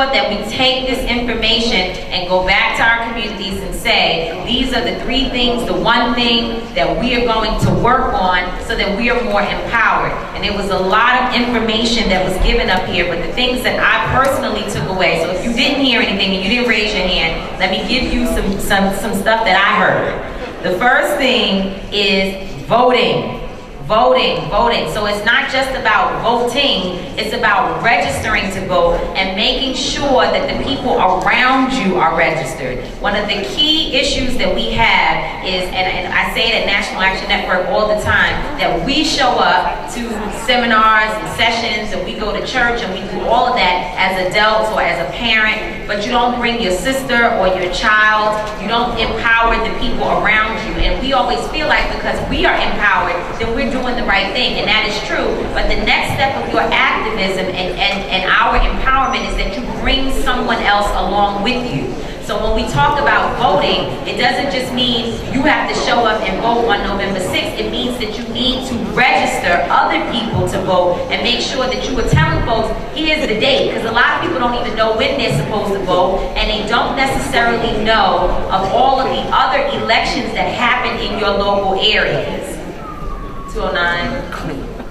sure that we take this information and go back to our communities and say, these are the 3 things, the 1 thing that we are going to work on so that we are more empowered. And there was a lot of information that was given up here, but the things that I personally took away, so if you didn't hear anything and you didn't raise your hand, let me give you some stuff that I heard. The first thing is voting. Voting. So it's not just about voting, it's about registering to vote and making sure that the people around you are registered. One of the key issues that we have is, and I say it at National Action Network all the time, that we show up to seminars and sessions and we go to church and we do all of that as adults or as a parent, but you don't bring your sister or your child, you don't empower the people around you. And we always feel like because we are empowered, then we're doing the right thing, and that is true. But the next step of your activism and our empowerment is that you bring someone else along with you. So when we talk about voting, it doesn't just mean you have to show up and vote on November 6th. It means that you need to register other people to vote and make sure that you are telling folks, here's the date, because a lot of people don't even know when they're supposed to vote, and they don't necessarily know of all of the other elections that happen in your local areas. 209.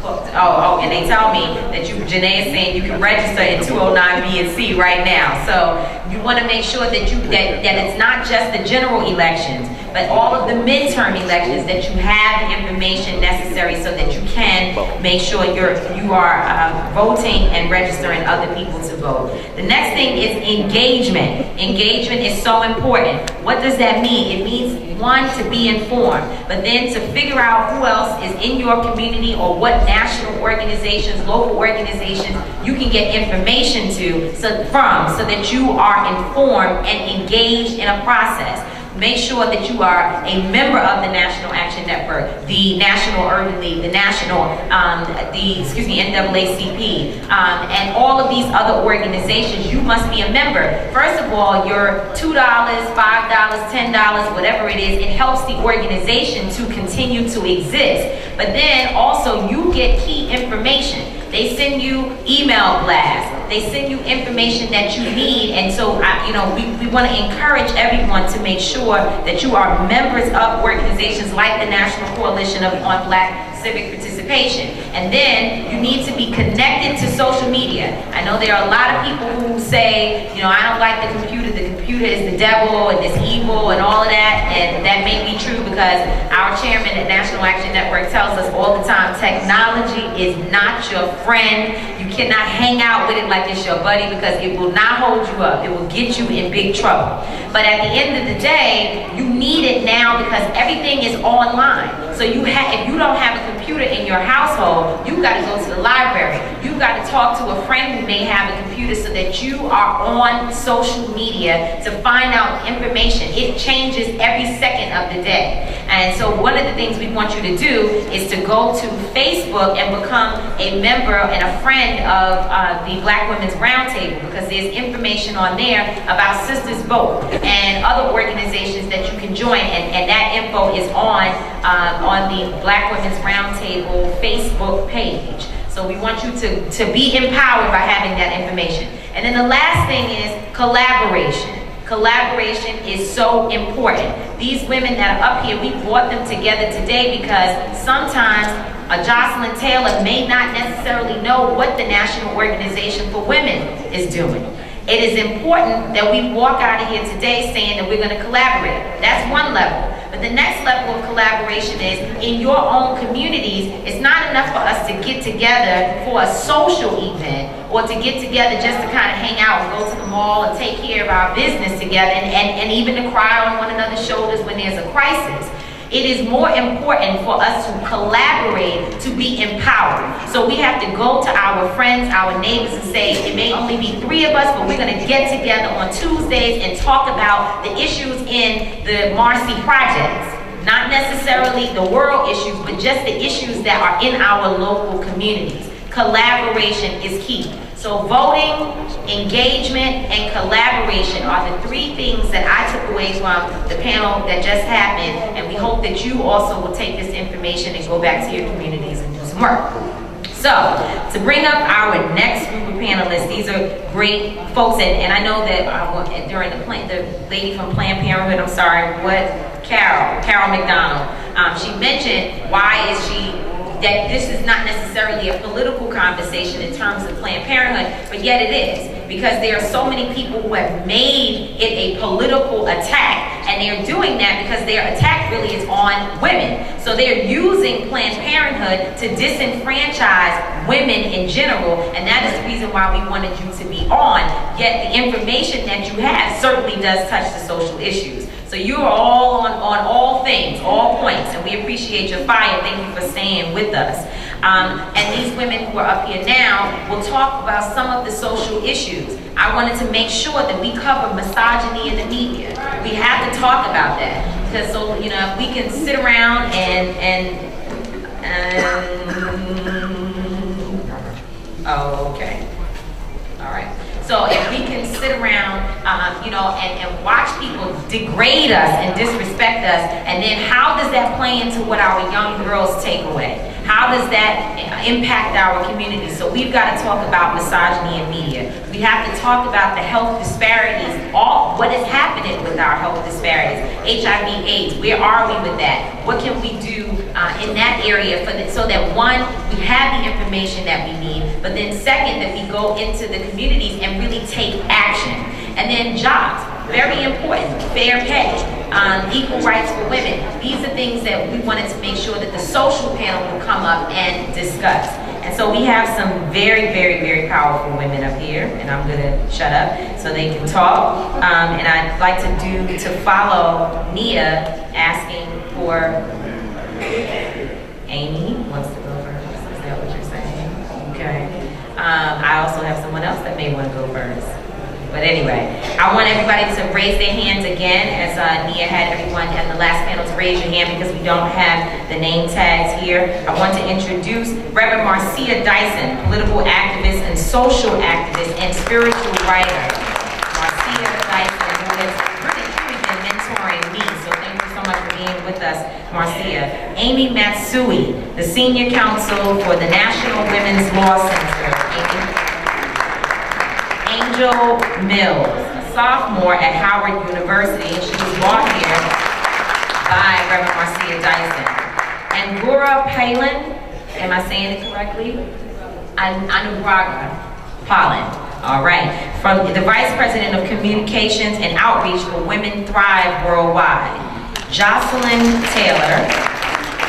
Oh, and they tell me that Janae is saying you can register in 209B and C right now. So you want to make sure that that it's not just the general elections, but all of the midterm elections, that you have the information necessary so that you can make sure you are voting and registering other people to vote. The next thing is engagement. Engagement is so important. What does that mean? It means, 1, to be informed, but then to figure out who else is in your community or what national organizations, local organizations you can get information so that you are informed and engaged in a process. Make sure that you are a member of the National Action Network, the National Urban League, the NAACP, and all of these other organizations. You must be a member. First of all, your $2, $5, $10, whatever it is, it helps the organization to continue to exist. But then also you get key information. They send you email blasts. They send you information that you need, and so we want to encourage everyone to make sure that you are members of organizations like the National Coalition on Black Civic Participation. And then you need to be connected to social media. I know there are a lot of people who say, I don't like the computer is the devil and it's evil and all of that, and that may be true because our chairman at National Action Network tells us all the time, technology is not your friend. You cannot hang out with it like it's your buddy because it will not hold you up. It will get you in big trouble. But at the end of the day, you need it now because everything is online. So if you don't have a computer in your household, you've got to go to the library. You've got to talk to a friend who may have a computer so that you are on social media to find out information. It changes every second of the day. And so one of the things we want you to do is to go to Facebook and become a member and a friend of the Black Women's Roundtable, because there's information on there about Sisters Vote and other organizations that you can join, and that info is on the Black Women's Roundtable Facebook page. So we want you to be empowered by having that information. And then the last thing is collaboration. Collaboration is so important. These women that are up here, we brought them together today because sometimes Jocelyn Taylor may not necessarily know what the National Organization for Women is doing. It is important that we walk out of here today saying that we're going to collaborate. That's one level. But the next level of collaboration is in your own communities. It's not enough for us to get together for a social event or to get together just to kind of hang out and go to the mall and take care of our business together and even to cry on one another's shoulders when there's a crisis. It is more important for us to collaborate to be empowered. So we have to go to our friends, our neighbors, and say, it may only be 3 of us, but we're going to get together on Tuesdays and talk about the issues in the Marcy projects. Not necessarily the world issues, but just the issues that are in our local communities. Collaboration is key. So voting, engagement, and collaboration are the 3 things that I took away from the panel that just happened, and we hope that you also will take this information and go back to your communities and do some work. So, to bring up our next group of panelists, these are great folks, and I know that during the lady from Planned Parenthood, I'm sorry, Carol McDonald, she mentioned that this is not necessarily a political conversation in terms of Planned Parenthood, but yet it is, because there are so many people who have made it a political attack, and they're doing that because their attack really is on women. So they're using Planned Parenthood to disenfranchise women in general, and that is the reason why we wanted you to be on. Yet the information that you have certainly does touch the social issues. So you're all on all things, all points, and we appreciate your fire. Thank you for staying with us. And these women who are up here now will talk about some of the social issues. I wanted to make sure that we cover misogyny in the media. We have to talk about that, because if we can sit around okay, all right. So if we can sit around, and watch people degrade us and disrespect us, and then how does that play into what our young girls take away? How does that impact our community? So we've got to talk about misogyny in media. We have to talk about the health disparities, what is happening with our health disparities, HIV/AIDS, where are we with that? What can we do in that area so that one, we have the information that we need, but then second, that we go into the communities and really take action. And then jobs, very important, fair pay, equal rights for women. These are things that we wanted to make sure that the social panel will come up and discuss. And so we have some very, very, very powerful women up here, and I'm gonna shut up so they can talk. And I'd like to follow Nia asking for, Amy wants to go first, is that what you're saying? Okay. I also have someone else that may want to go first. But anyway, I want everybody to raise their hands again, as Nia had everyone at the last panel to raise your hand, because we don't have the name tags here. I want to introduce Reverend Marcia Dyson, political activist and social activist and spiritual writer. Marcia Dyson, who has really been mentoring me, so thank you so much for being with us, Marcia. Amy Matsui, the senior counsel for the National Women's Law Center. Angel Mills, a sophomore at Howard University, and she was brought here by Reverend Marcia Dyson. And Gura Palin, am I saying it correctly? Anubraga Palin, all right, from the Vice President of Communications and Outreach for Women Thrive Worldwide. Jocelyn Taylor,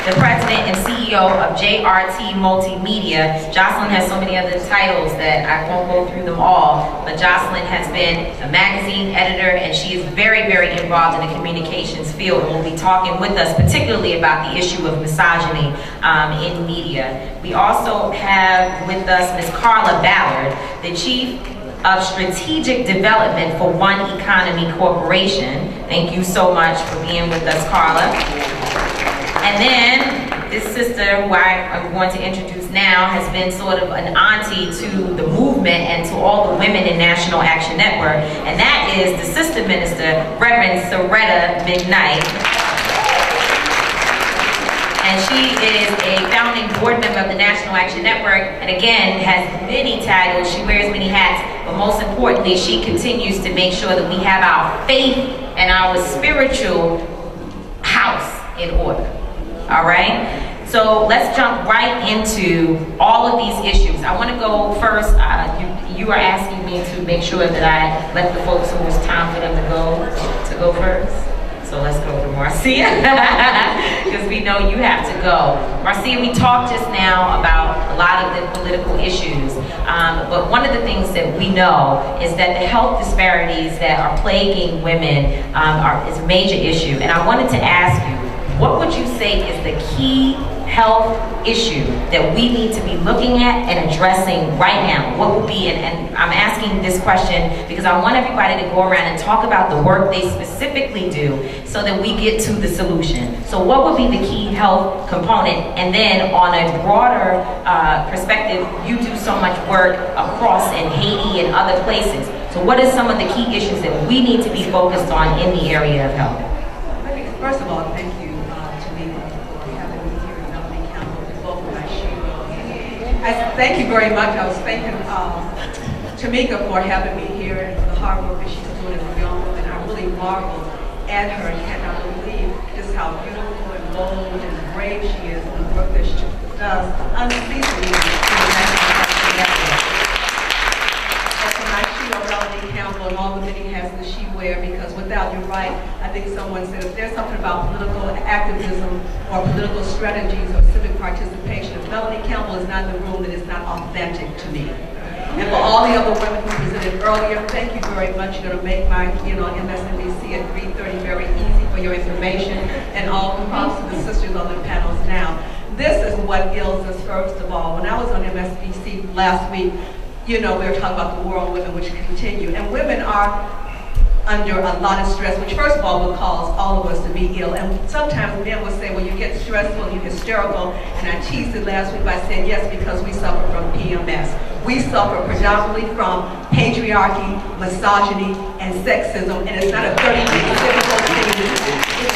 the President and CEO of JRT Multimedia. Jocelyn has so many other titles that I won't go through them all, but Jocelyn has been a magazine editor, and she is very, very involved in the communications field, and will be talking with us particularly about the issue of misogyny in media. We also have with us Ms. Carla Ballard, the Chief of Strategic Development for One Economy Corporation. Thank you so much for being with us, Carla. And then this sister, who I am going to introduce now, has been sort of an auntie to the movement and to all the women in National Action Network, and that is the Sister Minister, Reverend Soretta McKnight. And she is a founding board member of the National Action Network, and again, has many titles, she wears many hats, but most importantly, she continues to make sure that we have our faith and our spiritual house in order. All right, so let's jump right into all of these issues. I want to go first. You are asking me to make sure that I let the folks who it's time for them to go first. So let's go to Marcia, because we know you have to go. Marcia, we talked just now about a lot of the political issues, but one of the things that we know is that the health disparities that are plaguing women is a major issue. And I wanted to ask you, what would you say is the key health issue that we need to be looking at and addressing right now? What would be, and I'm asking this question because I want everybody to go around and talk about the work they specifically do so that we get to the solution. So what would be the key health component? And then on a broader perspective, you do so much work across in Haiti and other places. So what are some of the key issues that we need to be focused on in the area of health? First of all, thank you to me for having me here in Nutley County to vote my share Thank you very much. I was thanking Tamika for having me here and for the hard work that she's doing as a young woman. I really marvel at her and cannot believe just how beautiful and bold and brave she is in the work that she does unceasingly in the national network. And tonight she Melanie Campbell and all the many hats that she wears, because without, you're right, I think someone said if there's something about political activism or political strategies or civic participation, if Melanie Campbell is not in the room, then it's not authentic to me. And for all the other women who presented earlier, thank you very much. You're going to make my, MSNBC at 3:30 very easy for your information, and all props to the sisters on the panels now. This is what ails us first of all. When I was on MSNBC last week, we were talking about the war on women, which continue, and women are under a lot of stress, which first of all will cause all of us to be ill. And sometimes men will say, well, you get stressful and you're hysterical, and I teased it last week by saying, yes, because we suffer from PMS. We suffer predominantly from patriarchy, misogyny, and sexism, and it's not a 30-minute difficult thing. It's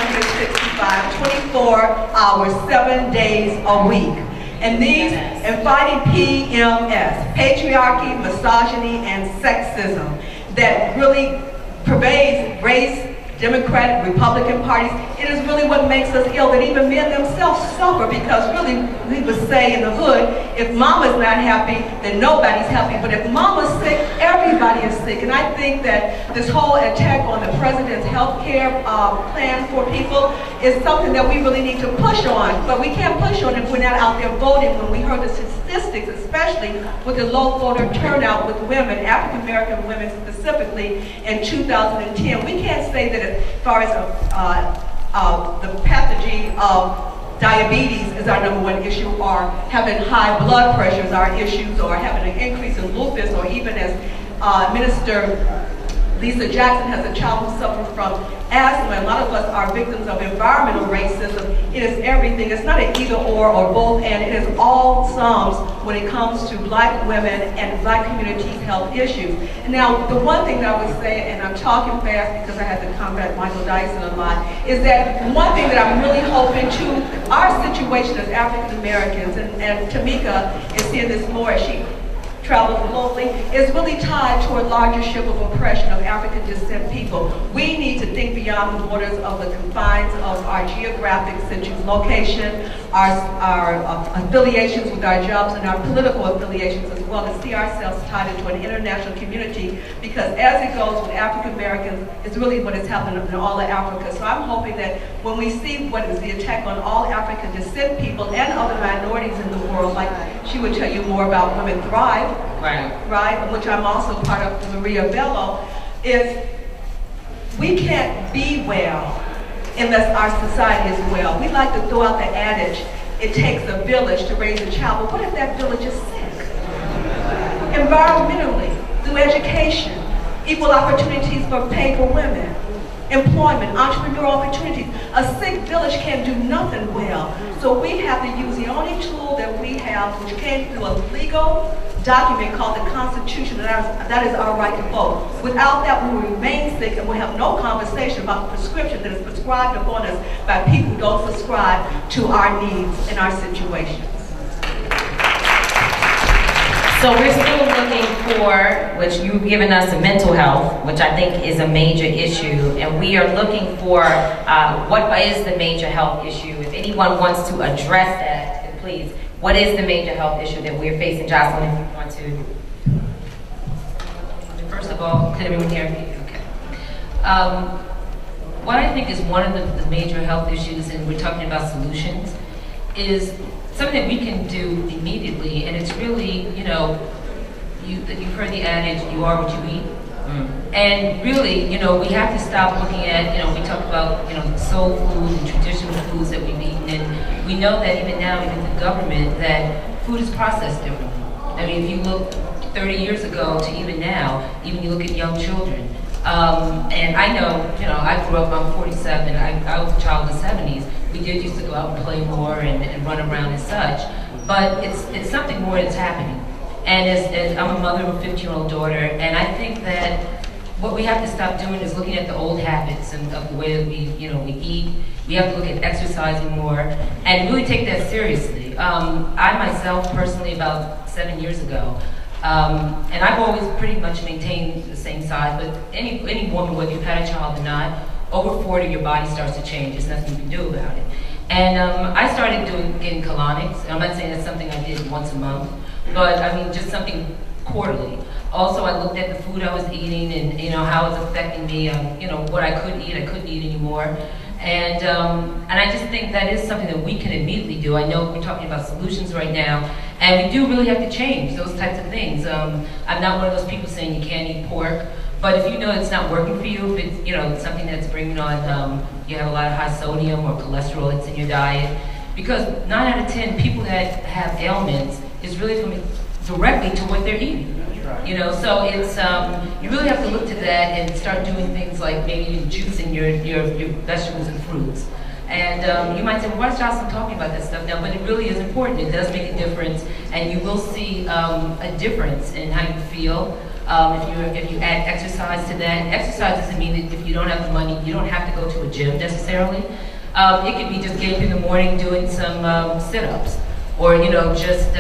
365, 24 hours, 7 days a week. And fighting PMS, patriarchy, misogyny, and sexism, that really pervades race, Democratic, Republican parties. It is really what makes us ill, that even men themselves suffer, because really, we would say in the hood, if mama's not happy, then nobody's happy. But if mama's sick, everybody is sick. And I think that this whole attack on the president's health care plan for people is something that we really need to push on. But we can't push on if we're not out there voting. When we heard the statistics, especially with the low voter turnout with women, African American women specifically, in 2010, we can't say that as far as the pathogen of diabetes is our #1 issue, or having high blood pressure is our issues, or having an increase in lupus, or even as Minister Lisa Jackson has a child who suffers from asthma. A lot of us are victims of environmental racism. It is everything. It's not an either or both and. It is all sums when it comes to black women and black communities' health issues. Now, the one thing that I would say, and I'm talking fast because I had to combat Michael Dyson a lot, is that one thing that I'm really hoping to, our situation as African Americans, and Tamika is seeing this more as she travels globally, is really tied to a larger ship of oppression of African descent people. We need to think beyond the borders of the confines of our geographic location, our affiliations with our jobs, and our political affiliations as well, and see ourselves tied into an international community, because as it goes with African Americans, it's really what is happening in all of Africa. So I'm hoping that when we see what is the attack on all African descent people and other minorities in the world, like she would tell you more about Women Thrive, right, which I'm also part of, Maria Bello, is we can't be well unless our society is well. We like to throw out the adage, it takes a village to raise a child, but what if that village is sick? Environmentally, through education, equal opportunities for pay for women, employment, entrepreneurial opportunities. A sick village can do nothing well. So we have to use the only tool that we have, which came through a legal document called the Constitution, and that is our right to vote. Without that, we will remain sick, and we'll have no conversation about the prescription that is prescribed upon us by people who don't subscribe to our needs and our situations. So we're still looking for, which you've given us, a mental health, which I think is a major issue, and we are looking for what is the major health issue. If anyone wants to address that, then please, what is the major health issue that we're facing? Jocelyn, if you want to. First of all, can everyone hear me? Okay. What I think is one of the major health issues, and we're talking about solutions, is something that we can do immediately, and it's really, you've heard the adage, you are what you eat. And really, we have to stop looking at, we talk about, soul food and traditional foods that we've eaten, and we know that even now, even the government, that food is processed differently. I mean, if you look 30 years ago to even now, even you look at young children, and I know, I grew up, I'm 47, I was a child of the 70s. We did used to go out and play more and run around and such, but it's something more that's happening. And as I'm a mother of a 15-year-old daughter, and I think that what we have to stop doing is looking at the old habits and of the way that we eat. We have to look at exercising more and really take that seriously. Absolutely. I myself, personally, about 7 years ago, and I've always pretty much maintained the same size, but any woman, whether you've had a child or not, over 40, your body starts to change. There's nothing you can do about it. And I started getting colonics. I'm not saying that's something I did once a month, but I mean just something quarterly. Also, I looked at the food I was eating and how it's affecting me. What I could eat, I couldn't eat anymore. And I just think that is something that we can immediately do. I know we're talking about solutions right now, and we do really have to change those types of things. I'm not one of those people saying you can't eat pork, but if you know it's not working for you, if it's something that's bringing on, you have a lot of high sodium or cholesterol that's in your diet, because 9 out of 10 people that have ailments is really coming directly to what they're eating. So it's you really have to look to that and start doing things like maybe juicing your vegetables and fruits. And you might say, well, why is Jocelyn talking about that stuff now? But it really is important. It does make a difference, and you will see a difference in how you feel. If you add exercise to that, exercise doesn't mean that if you don't have the money, you don't have to go to a gym necessarily. It could be just getting up in the morning, doing some sit-ups, or just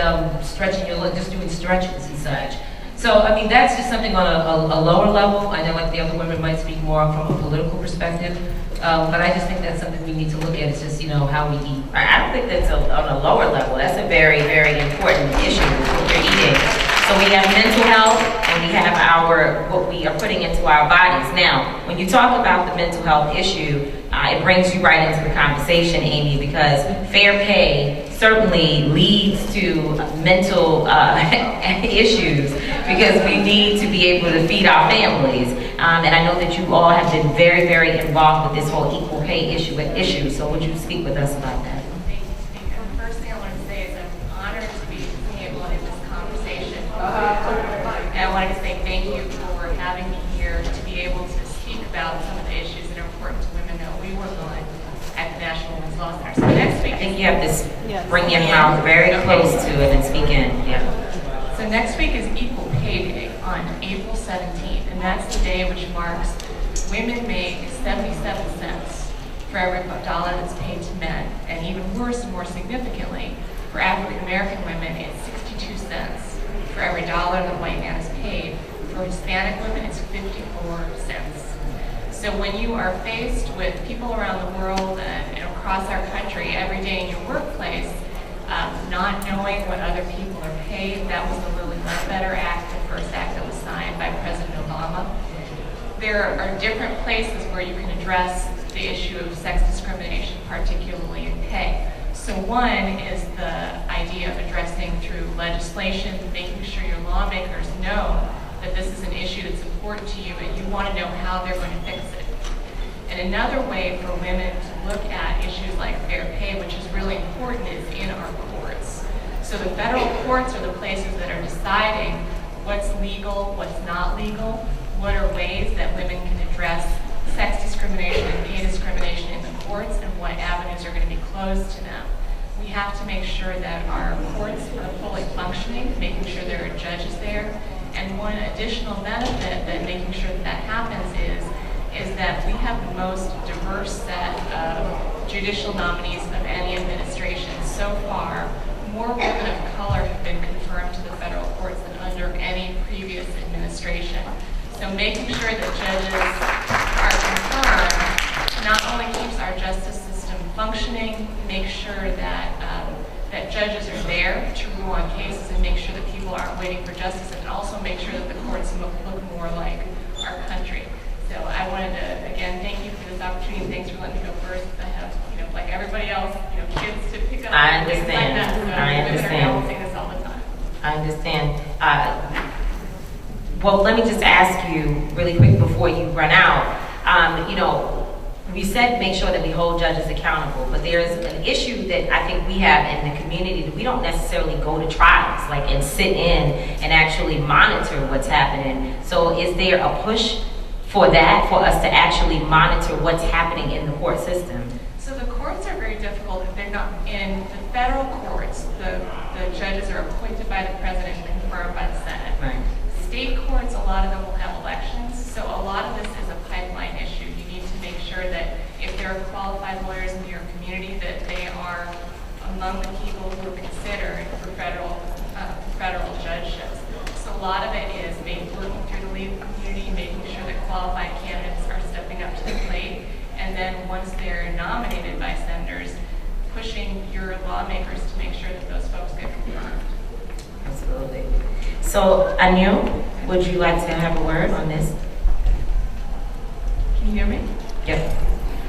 stretching your legs, just doing stretches and such. So I mean that's just something on a lower level. I know like the other women might speak more from a political perspective, but I just think that's something we need to look at. It's just how we eat. I don't think that's on a lower level. That's a very, very important issue, what you're eating. So we have mental health and we have what we are putting into our bodies. Now, when you talk about the mental health issue, it brings you right into the conversation, Amy, because fair pay certainly leads to mental issues because we need to be able to feed our families. And I know that you all have been very, very involved with this whole equal pay issue. So would you speak with us about that? The first thing I want to say is I'm honored to be able to have this conversation. And I wanted to say thank you for having me here to be able to speak about some of the issues that are important to women that we work on at the National Women's Law Center. So next week, I think you have to bring your mouth very close to it and speak in. Yeah. So next week is Equal Pay Day on April 17th, and that's the day which marks women make 77 cents for every dollar that's paid to men, and even worse and more significantly, for African American women, it's 62 cents for every dollar the white man is paid. For Hispanic women, it's 54 cents. So when you are faced with people around the world and across our country every day in your workplace, not knowing what other people are paid, that was the Lilly Ledbetter Act, the first act that was signed by President Obama. There are different places where you can address the issue of sex discrimination, particularly in pay. So one is the idea of addressing through legislation, making sure your lawmakers know that this is an issue that's important to you and you want to know how they're going to fix it. And another way for women to look at issues like fair pay, which is really important, is in our courts. So the federal courts are the places that are deciding what's legal, what's not legal, what are ways that women can address sex discrimination and pay discrimination in the courts, and what avenues are going to be closed to them. We have to make sure that our courts are fully functioning, making sure there are judges there. And one additional benefit that making sure that that happens is that we have the most diverse set of judicial nominees of any administration. So far, more women of color have been confirmed to the federal courts than under any previous administration. So making sure that judges are confirmed not only keeps our justice system functioning, make sure that that judges are there to rule on cases and make sure that people aren't waiting for justice, and also make sure that the courts look more like our country. So I wanted to, again, thank you for this opportunity. Thanks for letting me go first. I have, like everybody else, kids to pick up. I understand. Like that. So I understand. women are balancing this all the time. I understand. Well, let me just ask you really quick before you run out. We said make sure that we hold judges accountable, but there's an issue that I think we have in the community that we don't necessarily go to trials, and sit in and actually monitor what's happening. So is there a push for that, for us to actually monitor what's happening in the court system? So the courts are very difficult. They're not in the federal courts. The judges are appointed by the president and confirmed by the Senate. Right. State courts, a lot of them will have elections, so a lot of this is a pipeline issue. You need to make sure that if there are qualified lawyers in your community, that they are among the people who are lot of it is maybe working through the legal community, making sure that qualified candidates are stepping up to the plate, and then once they're nominated by senators, pushing your lawmakers to make sure that those folks get confirmed. Absolutely. So, Anu, would you like to have a word on this? Can you hear me? Yep.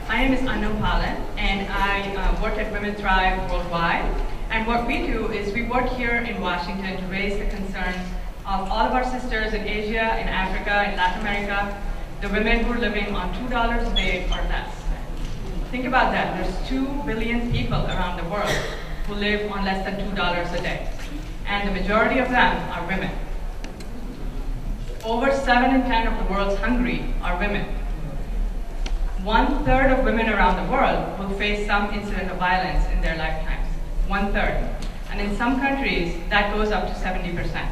My name is Anu Palan, and I work at Women Thrive Worldwide. And what we do is we work here in Washington to raise the concerns of all of our sisters in Asia, in Africa, in Latin America, the women who are living on $2 a day or less. Think about that. There's 2 billion people around the world who live on less than $2 a day. And the majority of them are women. Over 7 in 10 of the world's hungry are women. 1/3 of women around the world will face some incident of violence in their lifetimes. 1/3. And in some countries, that goes up to 70%.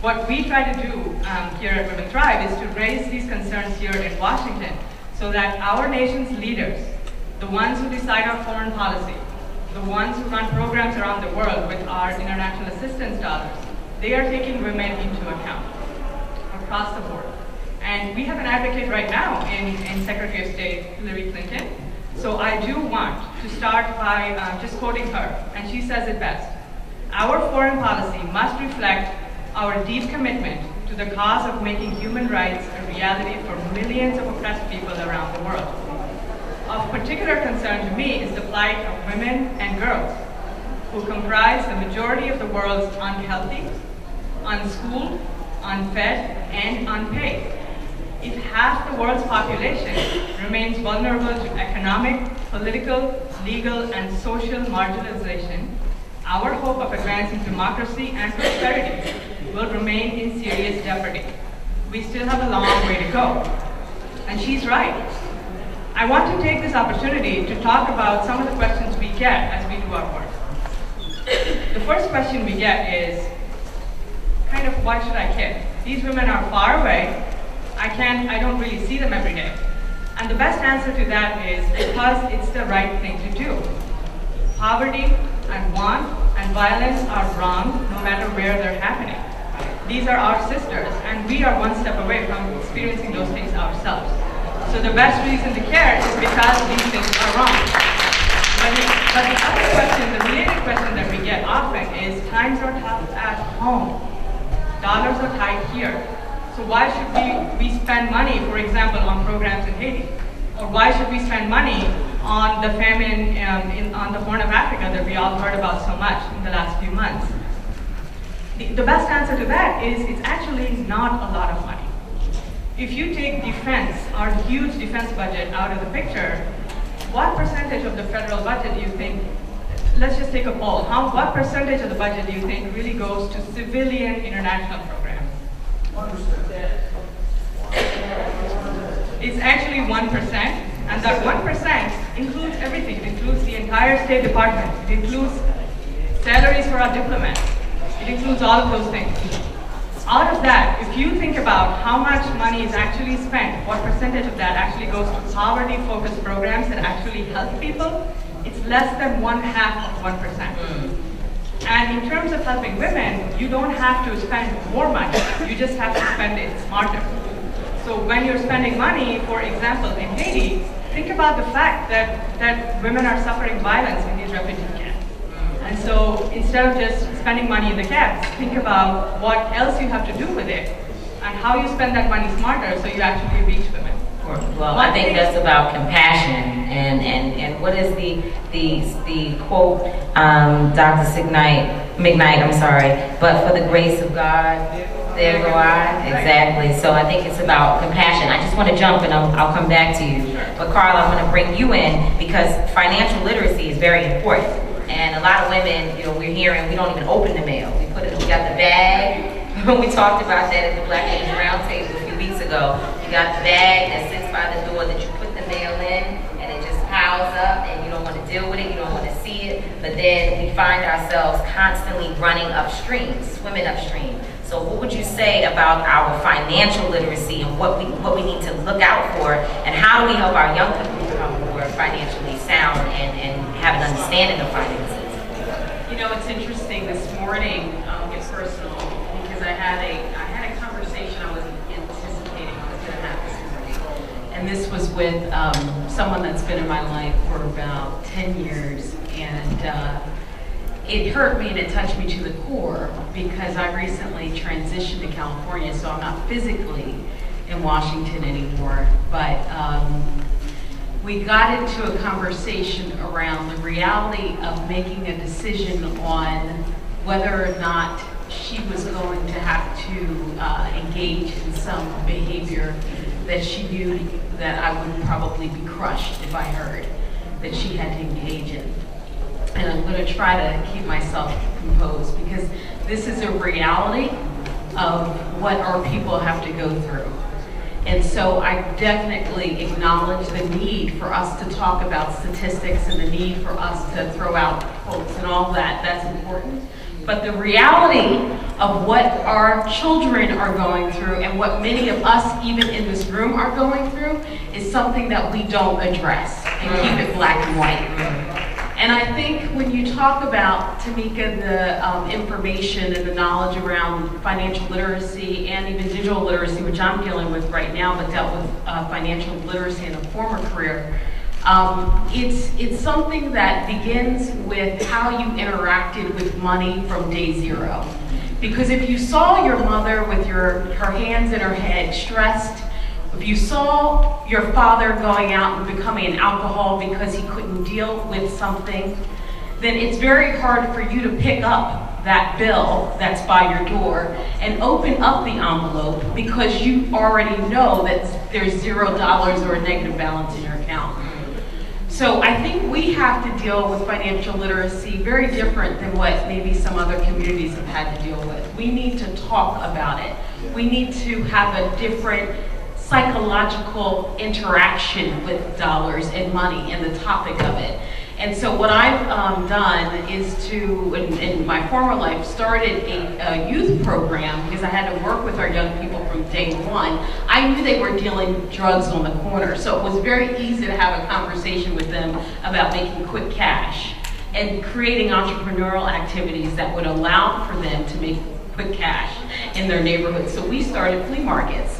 What we try to do here at Women Thrive is to raise these concerns here in Washington so that our nation's leaders, the ones who decide our foreign policy, the ones who run programs around the world with our international assistance dollars, they are taking women into account across the board. And we have an advocate right now in Secretary of State Hillary Clinton. So I do want to start by just quoting her, and she says it best. Our foreign policy must reflect our deep commitment to the cause of making human rights a reality for millions of oppressed people around the world. Of particular concern to me is the plight of women and girls, who comprise the majority of the world's unhealthy, unschooled, unfed, and unpaid. If half the world's population remains vulnerable to economic, political, legal, and social marginalization, our hope of advancing democracy and prosperity will remain in serious jeopardy. We still have a long way to go. And she's right. I want to take this opportunity to talk about some of the questions we get as we do our work. The first question we get is, kind of, why should I care? These women are far away. I don't really see them every day. And the best answer to that is because it's the right thing to do. Poverty and want and violence are wrong no matter where they're happening. These are our sisters, and we are one step away from experiencing those things ourselves. So the best reason to care is because these things are wrong. But the other question, the related question that we get often is, times are tough at home. Dollars are tight here. So why should we spend money, for example, on programs in Haiti? Or why should we spend money on the famine on the Horn of Africa that we all heard about so much in the last few months? The best answer to that is it's actually not a lot of money. If you take defense, our huge defense budget, out of the picture, what percentage of the federal budget do you think, let's just take a poll, what percentage of the budget do you think really goes to civilian international programs? 1%. It's actually 1%, and that 1% includes everything. It includes the entire State Department. It includes salaries for our diplomats. It includes all of those things. Out of that, if you think about how much money is actually spent, what percentage of that actually goes to poverty-focused programs that actually help people, it's less than 1/2 of 1%. And in terms of helping women, you don't have to spend more money. You just have to spend it smarter. So when you're spending money, for example, in Haiti, think about the fact that women are suffering violence in these refugee camps. And so instead of just spending money in the camps, think about what else you have to do with it and how you spend that money smarter so you actually reach women. Well, I think that's about compassion, and what is the quote, Dr. McKnight, I'm sorry, but for the grace of God, there go I. Exactly. So I think it's about compassion. I just want to jump, and I'll come back to you. But Carl, I'm going to bring you in because financial literacy is very important. And a lot of women, we're hearing we don't even open the mail. We got the bag. We talked about that at the Black Ladies Roundtable a few weeks ago. You got the bag that sits by the door that you put the mail in, and it just piles up, and you don't want to deal with it, you don't want to see it. But then we find ourselves constantly running upstream, swimming upstream. So what would you say about our financial literacy and what we need to look out for, and how do we help our young people become more financially sound and have an understanding of finances? It's interesting this morning, it's personal, because I had had a conversation I wasn't anticipating was going to happen this morning. And this was with someone that's been in my life for about 10 years. And it hurt me and it touched me to the core because I recently transitioned to California, so I'm not physically in Washington anymore. But we got into a conversation around the reality of making a decision on whether or not she was going to have to engage in some behavior that she knew that I would probably be crushed if I heard that she had to engage in. And I'm going to try to keep myself composed because this is a reality of what our people have to go through. And so I definitely acknowledge the need for us to talk about statistics and the need for us to throw out quotes and all that. That's important. But the reality of what our children are going through and what many of us, even in this room, are going through is something that we don't address and keep it black and white. And I think when you talk about, Tamika, the information and the knowledge around financial literacy and even digital literacy, which I'm dealing with right now, but dealt with financial literacy in a former career, it's something that begins with how you interacted with money from day zero. Because if you saw your mother with her hands in her head, stressed, if you saw your father going out and becoming an alcohol because he couldn't deal with something, then it's very hard for you to pick up that bill that's by your door and open up the envelope because you already know that there's $0 or a negative balance in your account. So I think we have to deal with financial literacy very different than what maybe some other communities have had to deal with. We need to talk about it. We need to have a different psychological interaction with dollars and money and the topic of it. And so what I've done is to, in my former life, started a youth program because I had to work with our young people from day one. I knew they were dealing drugs on the corner, so it was very easy to have a conversation with them about making quick cash and creating entrepreneurial activities that would allow for them to make quick cash in their neighborhood. So we started flea markets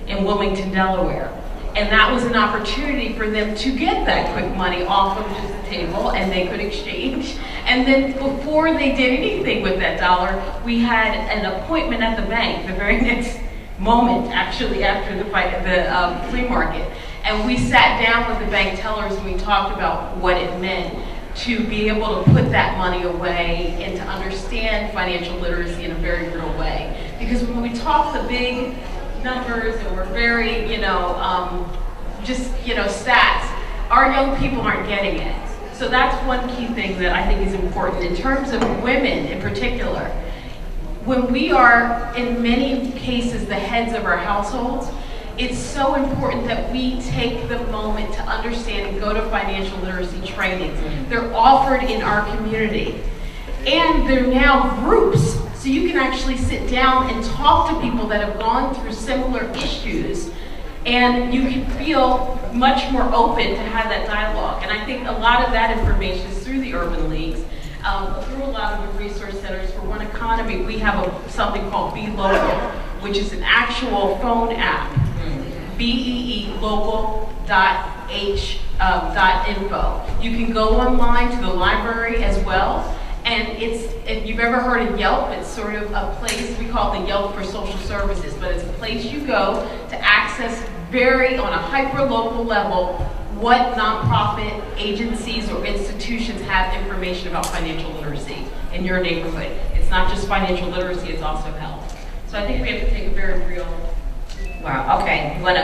in Wilmington, Delaware. And that was an opportunity for them to get that quick money off of just the table and they could exchange. And then before they did anything with that dollar, we had an appointment at the bank the very next moment, actually after the flea market. And we sat down with the bank tellers and we talked about what it meant to be able to put that money away and to understand financial literacy in a very real way. Because when we talk the big numbers and we're very, stats, our young people aren't getting it. So that's one key thing that I think is important. In terms of women in particular, when we are, in many cases, the heads of our households, it's so important that we take the moment to understand and go to financial literacy trainings. They're offered in our community. And they're now groups. So you can actually sit down and talk to people that have gone through similar issues, and you can feel much more open to have that dialogue. And I think a lot of that information is through the urban leagues, through a lot of the resource centers. For One Economy, we have something called Be Local, which is an actual phone app, beelocal.info. You can go online to the library as well. And if you've ever heard of Yelp, it's sort of a place, we call it the Yelp for social services, but it's a place you go to access on a hyper-local level what nonprofit agencies or institutions have information about financial literacy in your neighborhood. It's not just financial literacy, it's also health. So I think we have to take a very real... Wow, okay. I want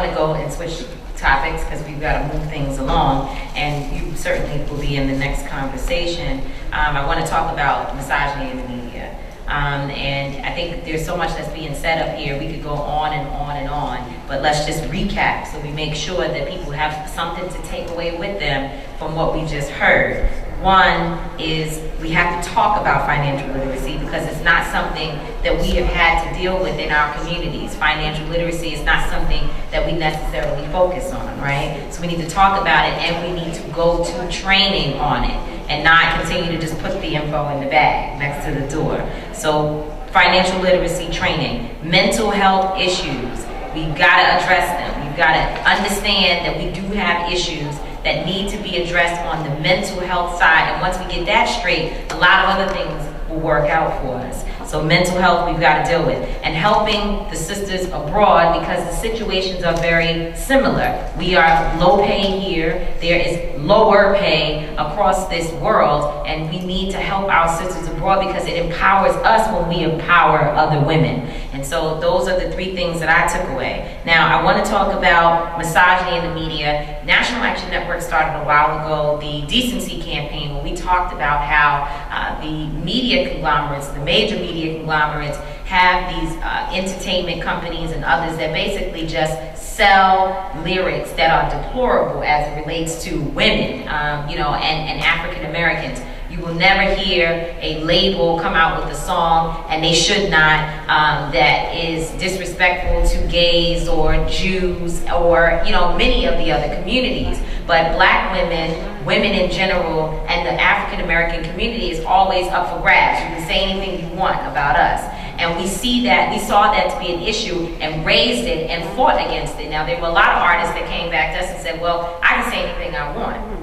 to go and switch topics because we've got to move things along, and you certainly will be in the next conversation. I want to talk about misogyny in the media. And I think there's so much that's being said up here. We could go on and on and on, but let's just recap so we make sure that people have something to take away with them from what we just heard. One is we have to talk about financial literacy because it's not something that we have had to deal with in our communities. Financial literacy is not something that we necessarily focus on, right? So we need to talk about it and we need to go to training on it and not continue to just put the info in the bag next to the door. So financial literacy training, mental health issues. We've got to address them. We've got to understand that we do have issues that need to be addressed on the mental health side. And once we get that straight, a lot of other things will work out for us. So mental health we've got to deal with. And helping the sisters abroad, because the situations are very similar. We are low pay here. There is lower pay across this world. And we need to help our sisters abroad because it empowers us when we empower other women. And so those are the three things that I took away. Now, I want to talk about misogyny in the media. National Action Network started a while ago the Decency Campaign, where we talked about how the media conglomerates, the major media conglomerates, have these entertainment companies and others that basically just sell lyrics that are deplorable as it relates to women, and African Americans. You will never hear a label come out with a song, and they should not, that is disrespectful to gays or Jews or, many of the other communities. But black women, women in general, and the African American community is always up for grabs. You can say anything you want about us. And we saw that to be an issue and raised it and fought against it. Now, there were a lot of artists that came back to us and said, well, I can say anything I want.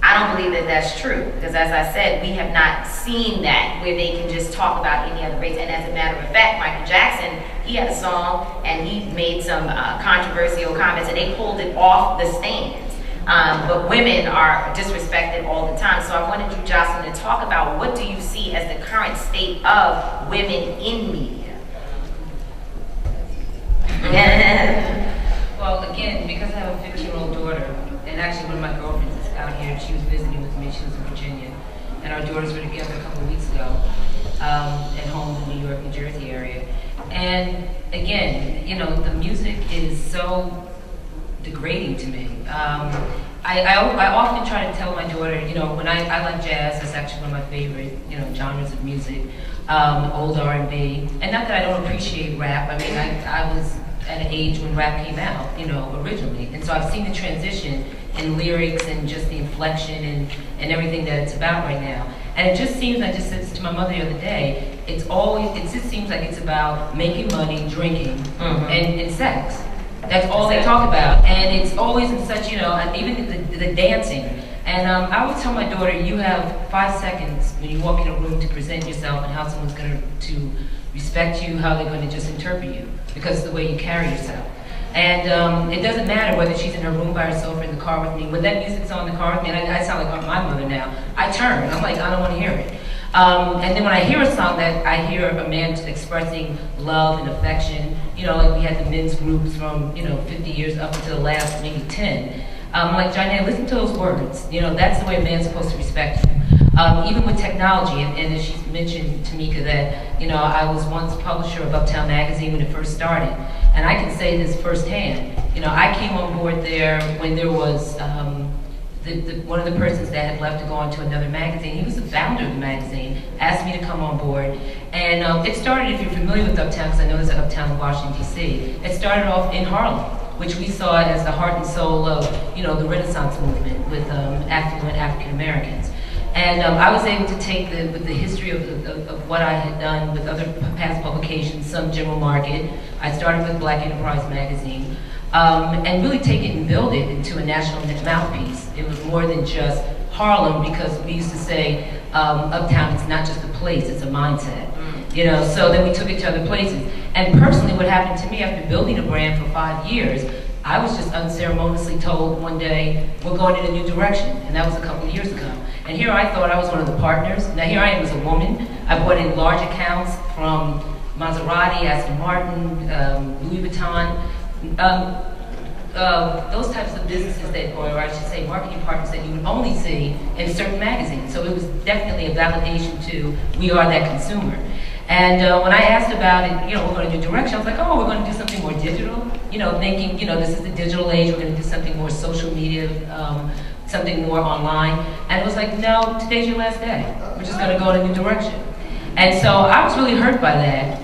I don't believe that that's true, because as I said, we have not seen that where they can just talk about any other race. And as a matter of fact, Michael Jackson, he had a song and he made some controversial comments and they pulled it off the stands. But women are disrespected all the time. So I wanted you, Jocelyn, to talk about what do you see as the current state of women in media? Well, again, because I have a 15-year-old daughter, and actually one of my girlfriends is out here, she was visiting with me, she was in Virginia, and our daughters were together a couple of weeks ago at home in the New York, New Jersey area. And again, the music is so degrading to me. I often try to tell my daughter, when I like jazz, that's actually one of my favorite, genres of music, old R&B, and not that I don't appreciate rap. I mean, I was at an age when rap came out, originally, and so I've seen the transition in lyrics and just the inflection and everything that it's about right now. And it just seems, I just said this to my mother the other day, it just seems like it's about making money, drinking, and sex. That's all they talk about. And it's always in such, and even the dancing. And I always tell my daughter, you have 5 seconds when you walk in a room to present yourself and how someone's going to respect you, how they're going to just interpret you, because of the way you carry yourself. And it doesn't matter whether she's in her room by herself or in the car with me. When that music's on in the car with me, and I sound like my mother now, I turn. I'm like, I don't want to hear it. And then when I hear a song that I hear a man expressing love and affection, like we had the men's groups from, 50 years up until the last maybe 10. I'm like, Johnny, listen to those words. That's the way a man's supposed to respect you. Even with technology, and as she mentioned, Tamika, that, I was once publisher of Uptown Magazine when it first started. And I can say this firsthand. I came on board there when there was one of the persons that had left to go on to another magazine. He was the founder of the magazine, asked me to come on board. And it started, if you're familiar with Uptown, because I know there's an Uptown in Washington, D.C., it started off in Harlem, which we saw as the heart and soul of, the Renaissance movement with affluent African Americans. And I was able to take with the history of what I had done with other past publications, some general market. I started with Black Enterprise Magazine, and really take it and build it into a national mouthpiece. It was more than just Harlem, because we used to say, Uptown, it's not just a place, it's a mindset. So then we took it to other places. And personally, what happened to me after building a brand for 5 years, I was just unceremoniously told one day, we're going in a new direction. And that was a couple of years ago. And here I thought I was one of the partners. Now here I am as a woman. I brought in large accounts from Maserati, Aston Martin, Louis Vuitton, those types of businesses that, or I should say marketing partners that you would only see in certain magazines. So it was definitely a validation to, we are that consumer. And when I asked about it, we're going to do direction, I was like, oh, we're going to do something more digital, thinking, this is the digital age, we're going to do something more social media, something more online. And it was like, no, today's your last day. We're just going to go in a new direction. And so I was really hurt by that.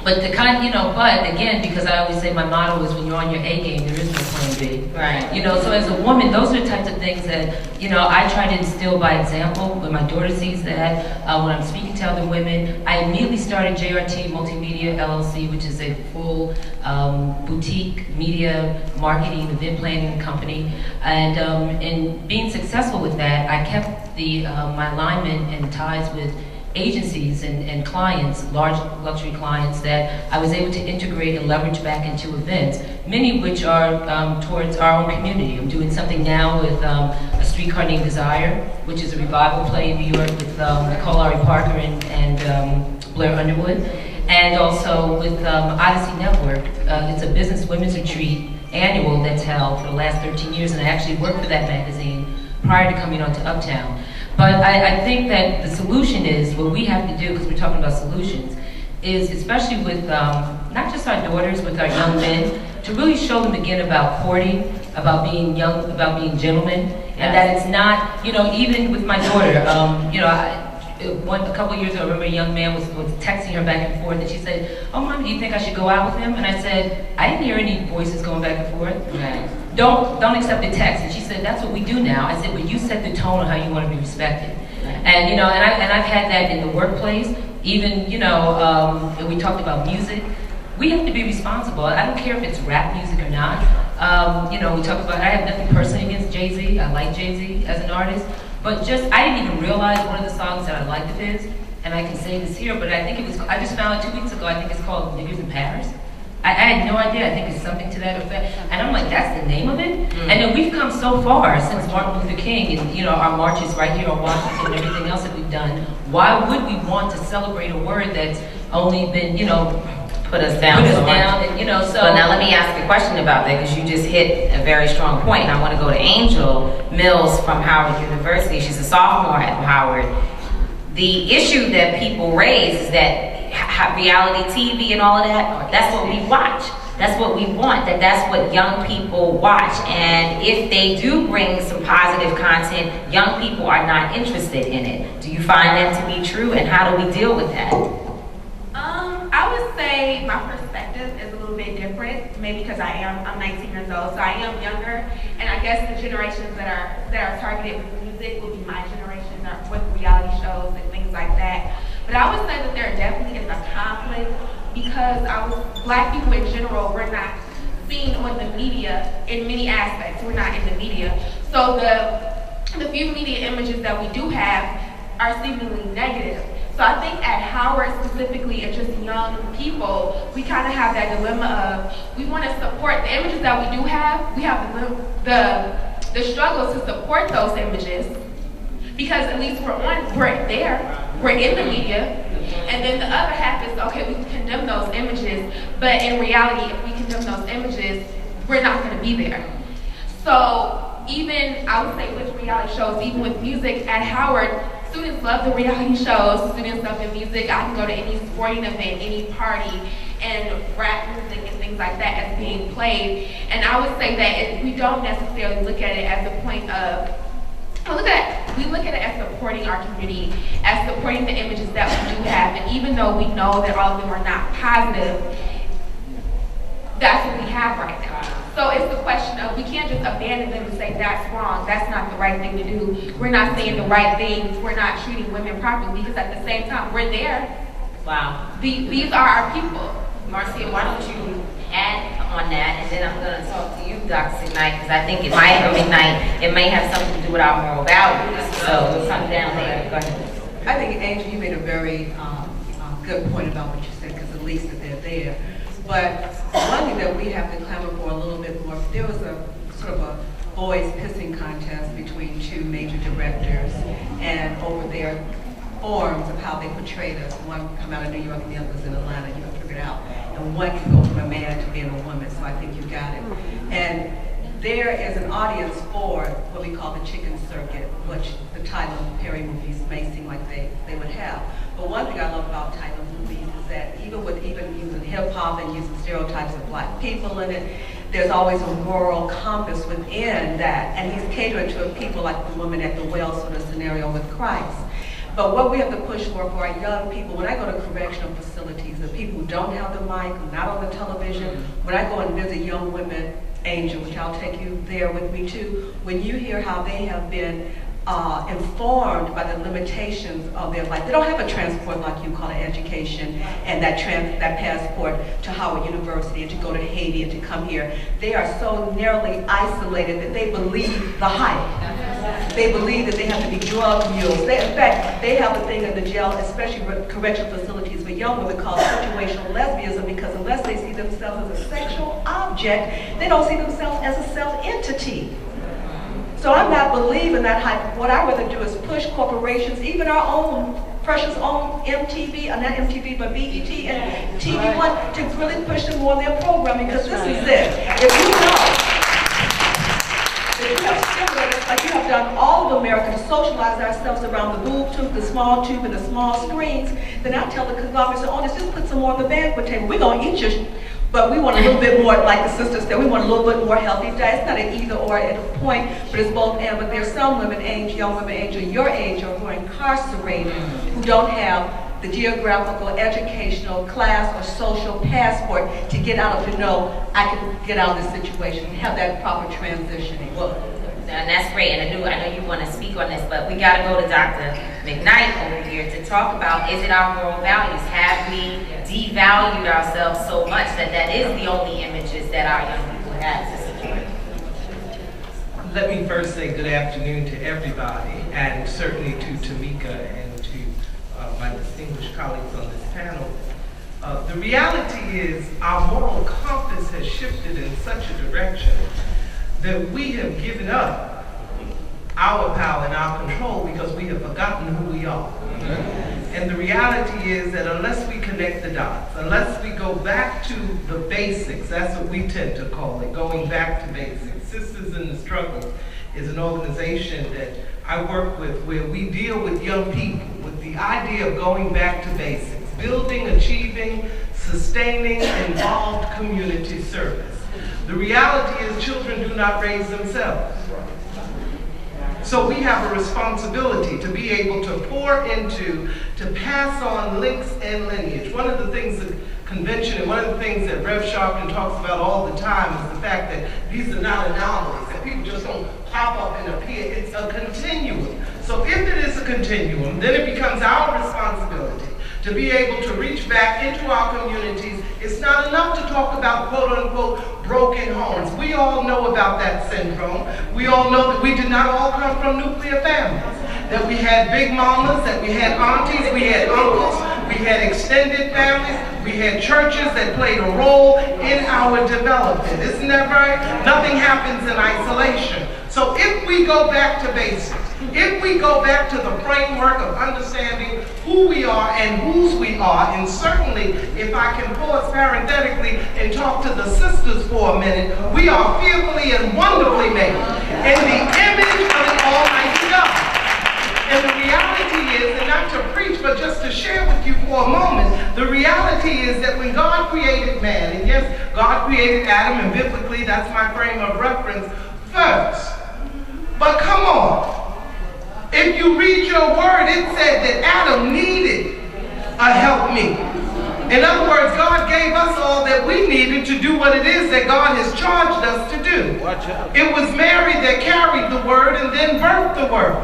But but again, because I always say my motto is when you're on your A game, there is no playing be. Right. You know, so as a woman, those are the types of things that, you know, I try to instill by example. When my daughter sees that, when I'm speaking to other women, I immediately started JRT Multimedia LLC, which is a full boutique media marketing event planning company. And in being successful with that, I kept the my alignment and ties with agencies and clients, large luxury clients, that I was able to integrate and leverage back into events, many of which are towards our own community. I'm doing something now with A Streetcar Named Desire, which is a revival play in New York with Nicole Ari Parker and Blair Underwood, and also with Odyssey Network. It's a business women's retreat annual that's held for the last 13 years, and I actually worked for that magazine prior to coming on to Uptown. But I think that the solution is, what we have to do, because we're talking about solutions, is especially with not just our daughters, with our young men, to really show them again about courting, about being young, about being gentlemen, and that it's not, you know, even with my daughter, you know, a couple of years ago, I remember a young man was texting her back and forth, and she said, "Oh, Mom, do you think I should go out with him?" And I said, "I didn't hear any voices going back and forth. Right. Don't accept the text." And she said, "That's what we do now." I said, "But you set the tone on how you want to be respected." And you know, and I've had that in the workplace. Even, you know, we talked about music. We have to be responsible. I don't care if it's rap music or not. You know, we talked about, I have nothing personally against Jay-Z. I like Jay-Z as an artist. But just, I didn't even realize one of the songs that I liked of his, and I can say this here, but I think it was, I just found it 2 weeks ago, I think it's called Niggas in Paris. I had no idea, I think it's something to that effect. And I'm like, that's the name of it? And then we've come so far since Martin Luther King and, you know, our marches right here on Washington and everything else that we've done. Why would we want to celebrate a word that's only been, you know, Put us down. and, you know, so. But now let me ask a question about that, because you just hit a very strong point. And I want to go to Angel Mills from Howard University. She's a sophomore at Howard. The issue that people raise is that reality TV and all of that, that's what we watch. That's what we want, that's what young people watch. And if they do bring some positive content, young people are not interested in it. Do you find that to be true, and how do we deal with that? I would say my perspective is a little bit different, maybe because I'm 19 years old, so I am younger, and I guess the generations that are targeted with music will be my generation with reality shows and things like that. But I would say that there definitely is a conflict, because Black people in general, we're not seen on the media in many aspects. We're not in the media, so the few media images that we do have are seemingly negative. So I think at Howard specifically, and just young people, we kind of have that dilemma of, we want to support the images that we do have. We have the struggles to support those images, because at least we're there, we're in the media. And then the other half is, okay, we can condemn those images, but in reality, if we condemn those images, we're not going to be there. So even, I would say with reality shows, even with music at Howard, students love the reality shows, students love the music. I can go to any sporting event, any party, and rap music and things like that as being played. And I would say that we don't necessarily look at it as a point of, we look at it as supporting our community, as supporting the images that we do have. And even though we know that all of them are not positive, that's what we have right now. So it's the question of, we can't just abandon them and say that's wrong, that's not the right thing to do. We're not saying the right things, we're not treating women properly, because at the same time, we're there. Wow. These are our people. Marcia, why don't you add on that, and then I'm going to talk to you, Dr. Signite, because I think it may have something to do with our moral values. So we'll come down there. Go ahead. I think, Angel, you made a very good point about what you said, because at least that they're there. But one thing that we have to clamor for a little bit more, there was a sort of a boys pissing contest between two major directors, and over their forms of how they portrayed us. One come out of New York and the other was in Atlanta. You can figure it out. And one can go from a man to being a woman, so I think you got it. And there is an audience for what we call the chicken circuit, which the Tyler Perry movies may seem like they would have. But one thing I love about Tyler movies is that even using hip hop and using stereotypes of Black people in it, there's always a moral compass within that. And he's catering to people like the woman at the well sort of scenario with Christ. But what we have to push for our young people, when I go to correctional facilities, the people who don't have the mic, who are not on the television, when I go and visit young women Angel, which I'll take you there with me too, when you hear how they have been informed by the limitations of their life. They don't have a transport like you call it education and that passport to Howard University and to go to Haiti and to come here. They are so narrowly isolated that they believe the hype. They believe that they have to be drug mules. In fact, they have a thing in the jail, especially correctional facilities for young women, called situational lesbianism, because unless they see themselves as a sexual object, they don't see themselves as a self-entity. So I'm not believing that hype. What I rather do is push corporations, even our own precious own MTV, not MTV, but BET and TV1, to really push them more in their programming, because this is it. If you know that you have stimulators, like you have done all of America, to socialize ourselves around the boob tube, the small tube, and the small screens, then I tell the conglomerates and owners, just put some more on the banquet table. We're going to eat your but we want a little bit more, like the sisters said, we want a little bit more healthy diet. It's not an either or at a point, but it's both and. But there's some women age, young women age, or your age, or who are incarcerated, who don't have the geographical, educational, class, or social passport to get out of, to know, I can get out of this situation and have that proper transitioning. Well, and that's great, and I know you want to speak on this, but we got to go to Dr. McKnight over here to talk about, is it our moral values? Have we devalued ourselves so much that that is the only images that our young people have to support? Let me first say good afternoon to everybody, and certainly to Tamika and to my distinguished colleagues on this panel. The reality is our moral compass has shifted in such a direction that we have given up our power and our control because we have forgotten who we are. And the reality is that unless we connect the dots, unless we go back to the basics, that's what we tend to call it, going back to basics. Sisters in the Struggle is an organization that I work with where we deal with young people with the idea of going back to basics, building, achieving, sustaining involved community service. The reality is children do not raise themselves. So we have a responsibility to be able to pour into, to pass on links and lineage. One of the things that convention and one of the things that Rev Sharpton talks about all the time is the fact that these are not anomalies, that people just don't pop up and appear. It's a continuum. So if it is a continuum, then it becomes our responsibility to be able to reach back into our communities. It's not enough to talk about quote-unquote broken homes. We all know about that syndrome. We all know that we did not all come from nuclear families, that we had big mamas, that we had aunties, we had uncles, we had extended families, we had churches that played a role in our development. Isn't that right? Nothing happens in isolation. So if we go back to basics, if we go back to the framework of understanding who we are and whose we are, and certainly if I can pause parenthetically and talk to the sisters for a minute, we are fearfully and wonderfully made in the image of the Almighty God. And the reality is, and not to preach, but just to share with you for a moment, the reality is that when God created man, and yes, God created Adam, and biblically that's my frame of reference first. But come on. If you read your word, it said that Adam needed a helpmeet. In other words, God gave us all that we needed to do what it is that God has charged us to do. It was Mary that carried the word and then birthed the word.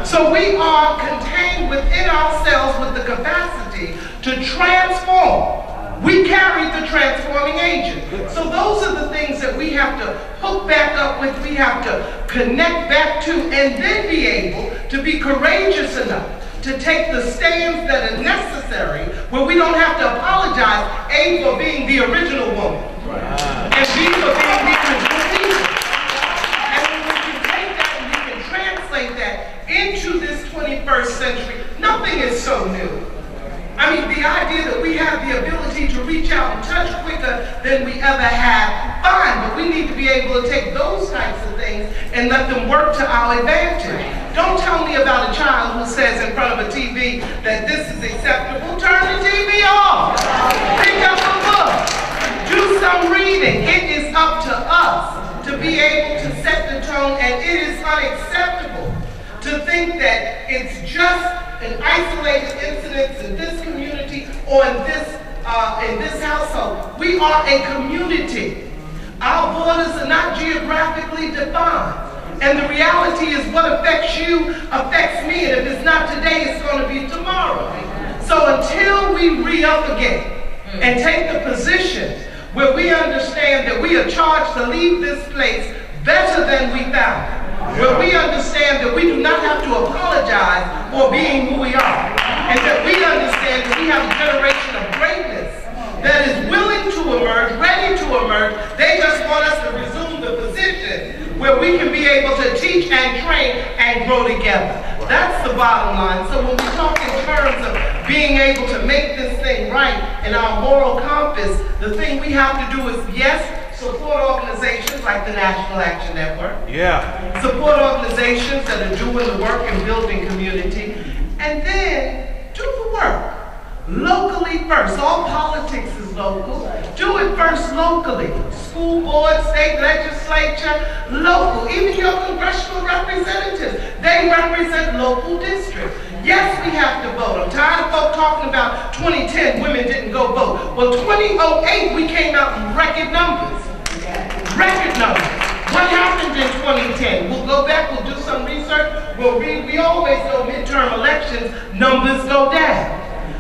So we are contained within ourselves with the capacity to transform. We carried the transforming agent. So those are the things that we have to hook back up with, we have to connect back to, and then be able to be courageous enough to take the stands that are necessary, where we don't have to apologize, A, for being the original woman, and B, for being the original people. And when we can take that and we can translate that into this 21st century, nothing is so new. I mean, the idea that we have the ability to reach out and touch quicker than we ever have, fine, but we need to be able to take those types of things and let them work to our advantage. Don't tell me about a child who says in front of a TV that this is acceptable. Turn the TV off. Pick up a book. Do some reading. It is up to us to be able to set the tone, and it is unacceptable to think that it's just an isolated incident in this community or in this household. We are a community. Our borders are not geographically defined. And the reality is what affects you affects me, and if it's not today, it's going to be tomorrow. So until we re-up again and take the position where we understand that we are charged to leave this place better than we found it, where we understand that we do not have to apologize for being who we are, and that we understand that we have a generation of greatness that is willing to emerge, ready to emerge. They just want us to resume the position where we can be able to teach and train and grow together. That's the bottom line. So when we talk in terms of being able to make this thing right in our moral compass, the thing we have to do is, yes, support organizations like the National Action Network. Yeah. Support organizations that are doing the work and building community. And then do the work. Locally first. All politics is local. Do it first locally. School board, state legislature, local. Even your congressional representatives, they represent local districts. Yes, we have to vote. I'm tired of folks talking about 2010, women didn't go vote. Well, 2008, we came out in record numbers. Record numbers. What happened in 2010? We'll go back, we'll do some research. We'll read. We always know midterm elections, numbers go down.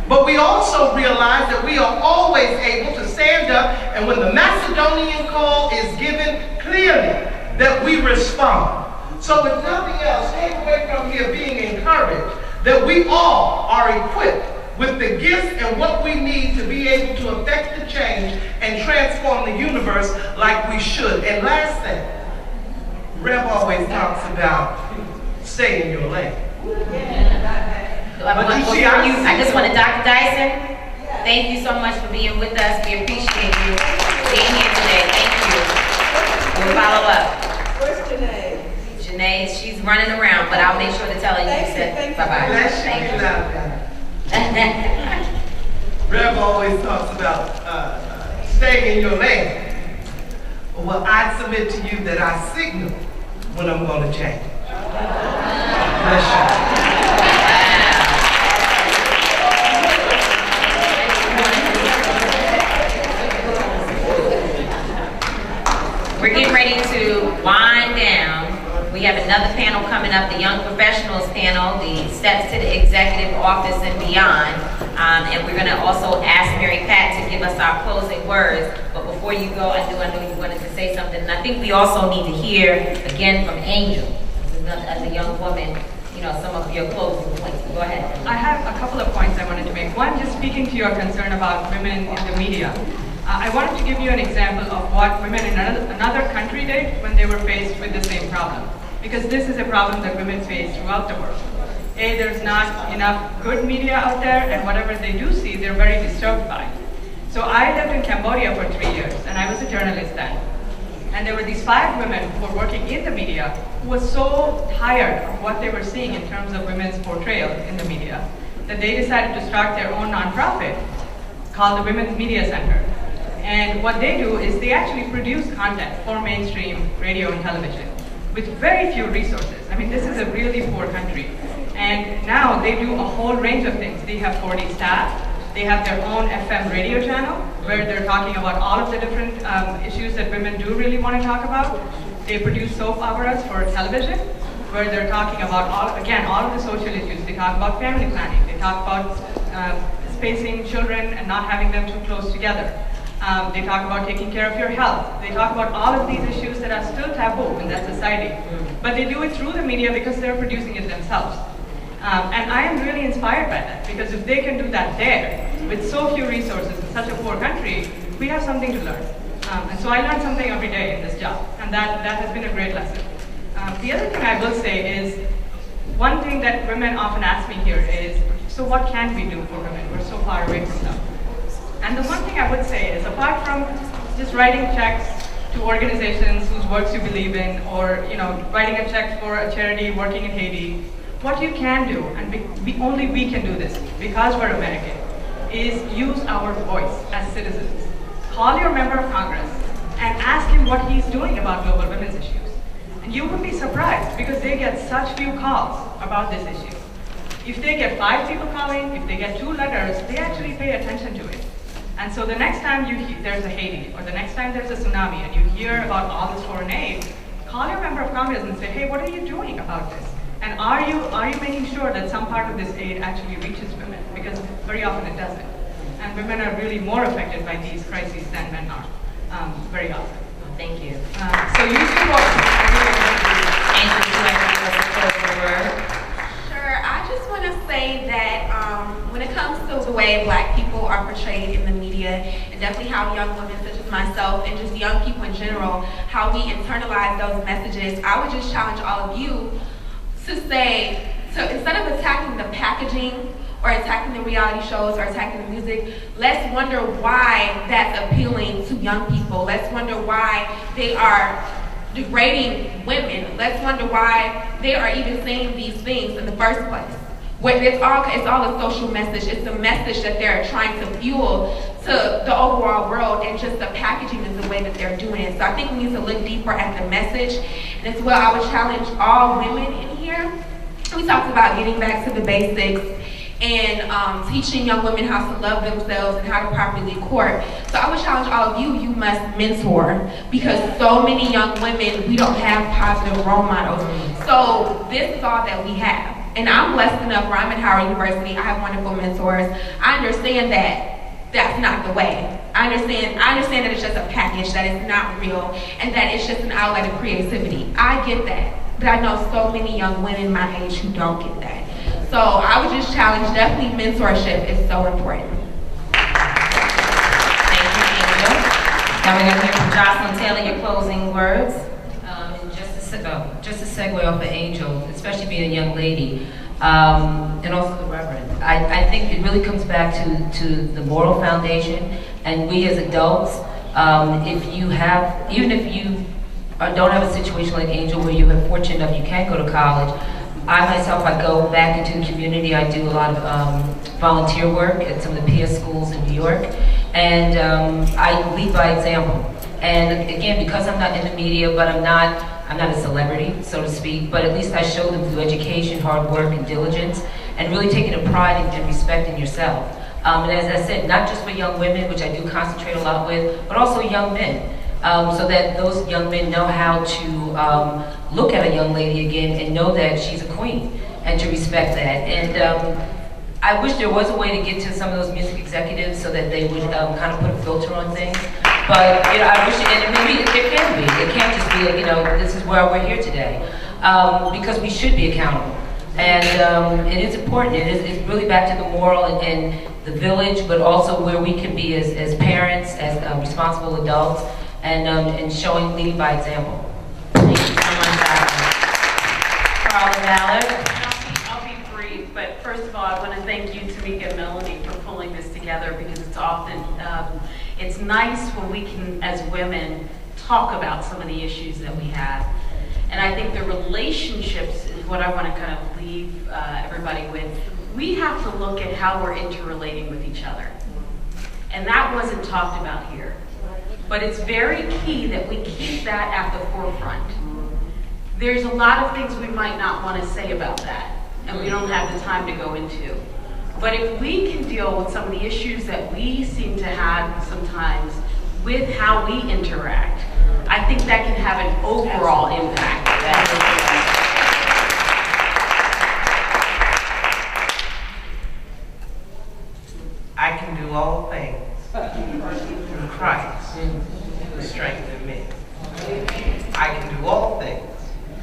But we also realize that we are always able to stand up, and when the Macedonian call is given clearly, that we respond. So if nothing else, take away from here being encouraged that we all are equipped with the gifts and what we need to be able to affect the change and transform the universe like we should. And last thing, Rev always talks about stay in your lane. But you see, I just want to, Dr. Dyson, thank you so much for being with us. We appreciate you being here today. Thank you. We'll follow up. Where's Janae? Janae, she's running around, but I'll make sure to tell her you said bye-bye. Thank you. Rev always talks about staying in your lane. Well, I submit to you that I signal when I'm going to change. Bless you. We're getting ready to wind down. We have another panel coming up, the Young Professionals panel, the steps to the executive office and beyond. And we're going to also ask Mary Pat to give us our closing words. But before you go, I know you wanted to say something. And I think we also need to hear again from Angel, as a young woman, you know, some of your closing points. Go ahead. I have a couple of points I wanted to make. One, just speaking to your concern about women in the media. I wanted to give you an example of what women in another country did when they were faced with the same problem. Because this is a problem that women face throughout the world. A, there's not enough good media out there, and whatever they do see, they're very disturbed by. So I lived in Cambodia for 3 years, and I was a journalist then. And there were these 5 women who were working in the media who were so tired of what they were seeing in terms of women's portrayal in the media that they decided to start their own nonprofit called the Women's Media Center. And what they do is they actually produce content for mainstream radio and television with very few resources. I mean, this is a really poor country. And now they do a whole range of things. They have 40 staff. They have their own FM radio channel where they're talking about all of the different issues that women do really want to talk about. They produce soap operas for television where they're talking about, all of the social issues. They talk about family planning. They talk about spacing children and not having them too close together. They talk about taking care of your health. They talk about all of these issues that are still taboo in that society. But they do it through the media because they're producing it themselves. And I am really inspired by that, because if they can do that there, with so few resources in such a poor country, we have something to learn. And so I learn something every day in this job, and that has been a great lesson. The other thing I will say is, one thing that women often ask me here is, so what can we do for women? We're so far away from them. And the one thing I would say is, apart from just writing checks to organizations whose works you believe in, or writing a check for a charity working in Haiti, what you can do, and only we can do this because we're American, is use our voice as citizens. Call your member of Congress and ask him what he's doing about global women's issues. And you would be surprised, because they get such few calls about this issue. If they get 5 people calling, if they get 2 letters, they actually pay attention to it. And so the next time there's a Haiti, or the next time there's a tsunami, and you hear about all this foreign aid, call your member of Congress and say, hey, what are you doing about this? And are you making sure that some part of this aid actually reaches women? Because very often it doesn't. And women are really more affected by these crises than men are, very often. Thank you. So use your voice. Angela, would you like to give us a closing word? Sure. I just want to say that when it comes to the way Black people are portrayed in the media, and definitely how young women such as myself and just young people in general, how we internalize those messages, I would just challenge all of you to say, instead of attacking the packaging or attacking the reality shows or attacking the music, let's wonder why that's appealing to young people. Let's wonder why they are degrading women. Let's wonder why they are even saying these things in the first place. It's all a social message. It's the message that they're trying to fuel to the overall world, and just the packaging is the way that they're doing it. So I think we need to look deeper at the message. And as well, I would challenge all women in here. We talked about getting back to the basics and teaching young women how to love themselves and how to properly court. So I would challenge all of you, you must mentor, because so many young women, we don't have positive role models. So this is all that we have. And I'm blessed enough where I'm at Howard University, I have wonderful mentors. I understand that that's not the way. I understand that it's just a package, that it's not real, and that it's just an outlet of creativity. I get that. But I know so many young women my age who don't get that. So I would just challenge, definitely mentorship is so important. Thank you, Angel. Now we're going to hear from Jocelyn Taylor, your closing words. Just to segue off of Angel, especially being a young lady, and also the Reverend, I think it really comes back to the moral foundation, and we as adults, even if you don't have a situation like Angel where you have fortune enough you can go to college, I myself, I go back into the community. I do a lot of volunteer work at some of the PS schools in New York, and I lead by example. And again, because I'm not in the media, but I'm not a celebrity, so to speak, but at least I show them through education, hard work, and diligence, and really taking a pride and respect in yourself. And as I said, not just for young women, which I do concentrate a lot with, but also young men, so that those young men know how to look at a young lady again and know that she's a queen, and to respect that. And I wish there was a way to get to some of those music executives so that they would kind of put a filter on things. But I wish, and maybe it can be. It can't just be, this is where we're here today, because we should be accountable. And it is important. It's really back to the moral and the village, but also where we can be as parents, as responsible adults, and showing, leading by example. Thank you so much, Carla Ballard. I'll be brief, but first of all, I want to thank you, Tamika and Melanie, for pulling this together, because it's often, it's nice when we can, as women, talk about some of the issues that we have. And I think the relationships is what I want to kind of leave everybody with. We have to look at how we're interrelating with each other. And that wasn't talked about here. But it's very key that we keep that at the forefront. There's a lot of things we might not want to say about that, and we don't have the time to go into. But if we can deal with some of the issues that we seem to have sometimes with how we interact, I think that can have an overall impact. I can do all things through Christ who strengthens me. I can do all things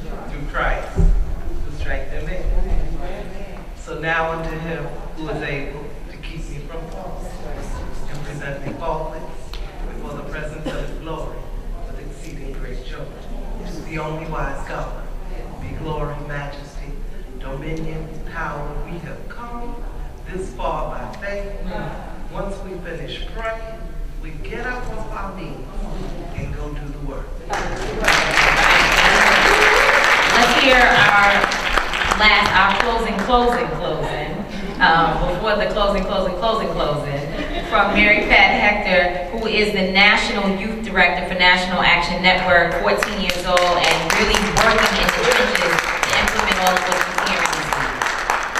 through Christ who strengthens me. So now unto him who is able to keep me from falling and present me faultless before the presence of his glory with exceeding great joy. To the only wise God be glory, majesty, dominion, power. We have come this far by faith. Once we finish praying, we get up off our knees and go do the work. Let's hear our closing, before the closing, from Mary Pat Hector, who is the National Youth Director for National Action Network, 14 years old, and really working in the trenches to implement all of what you're hearing this week.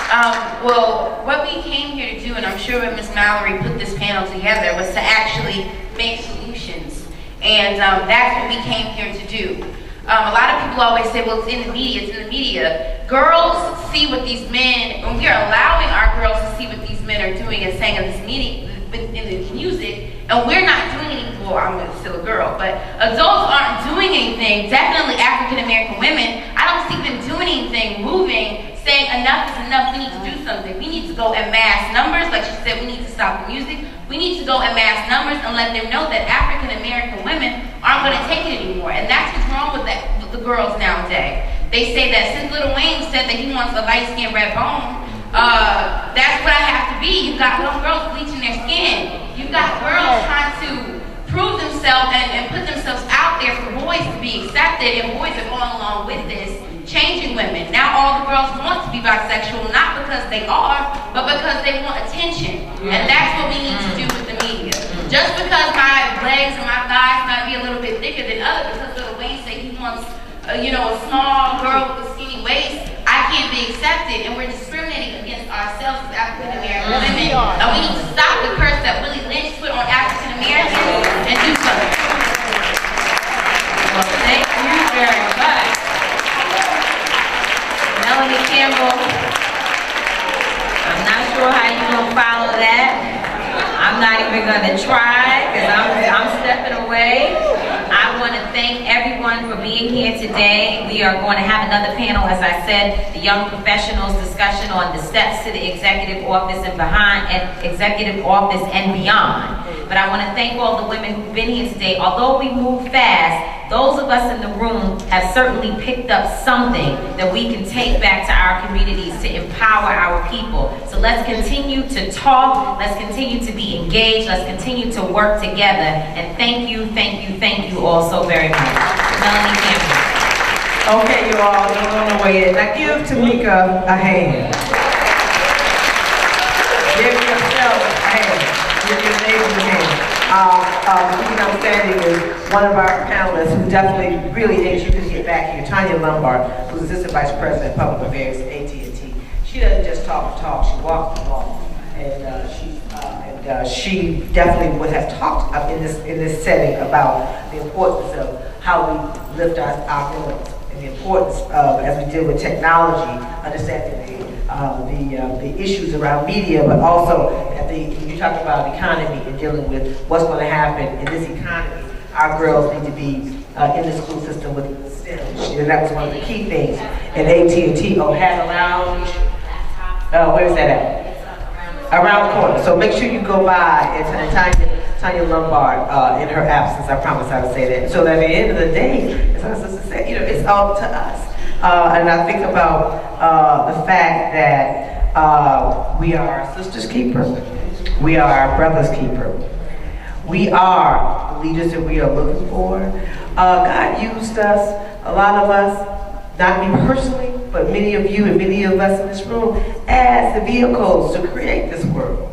Well, what we came here to do, and I'm sure when Ms. Mallory put this panel together, was to actually make solutions. And that's what we came here to do. A lot of people always say, well, it's in the media, it's in the media. Girls see what these men, and we are allowing our girls to see what these men are doing and saying in this media, in the music, and we're not doing anything. Well, I'm still a girl, but adults aren't doing anything. Definitely African American women, I don't see them doing anything, moving, saying enough is enough, we need to do something. We need to go in mass numbers, like she said, we need to stop the music. We need to go in mass numbers and let them know that African American women aren't going to take it anymore. And that's what's wrong with the girls nowadays. They say that since Lil Wayne said that he wants a light-skinned red bone, that's what I have to be. You've got little girls bleaching their skin. You've got girls trying to prove themselves and put themselves out there for boys to be accepted, and boys are going along with this, changing women. Now all the girls want to be bisexual, not because they are, but because they want attention. And that's what we need to do with the media. Just because my legs and my thighs might be a little bit thicker than others, because Lil Wayne said he wants a small girl with a skinny waist, I can't be accepted, and we're discriminating against ourselves as African American women. And we need to stop the curse that Willie Lynch put on African Americans and do something. Well, thank you very much. Melanie Campbell, I'm not sure how you're going to follow that. I'm not even going to try, because I'm stepping away. I want to thank everyone for being here today. We are going to have another panel, as I said, the Young Professionals discussion on the steps to the executive office and beyond. But I want to thank all the women who've been here today. Although we move fast, those of us in the room have certainly picked up something that we can take back to our communities to empower our people. So let's continue to talk, let's continue to be engaged, let's continue to work together. And thank you all so very much. Melanie Campbell. Okay, you all, you're on the way in. Now give Tamika a hand. Give yourself a hand. Give your neighbor a hand. I'm standing is one of our panelists who definitely really thinks you can get back here, Tanya Lombard, who's Assistant Vice President of Public Affairs at AT&T. She doesn't just talk the talk, she walks the walk. And she definitely would have talked in this setting about the importance of how we lift our girls and the importance of, as we deal with technology, understanding the issues around media, but also when you talk about economy and dealing with what's going to happen in this economy, our girls need to be in the school system with STEM. And that was one of the key things in AT&T. Oh, Hat Lounge. Where's that at? Around the corner. So make sure you go by and Tanya Lombard, in her absence, I promise I would say that. So that at the end of the day, as our sister said, it's all to us. And I think about the fact that we are our sister's keeper. We are our brother's keeper. We are the leaders that we are looking for. God used us, a lot of us, not me personally, but many of you and many of us in this room, as the vehicles to create this world.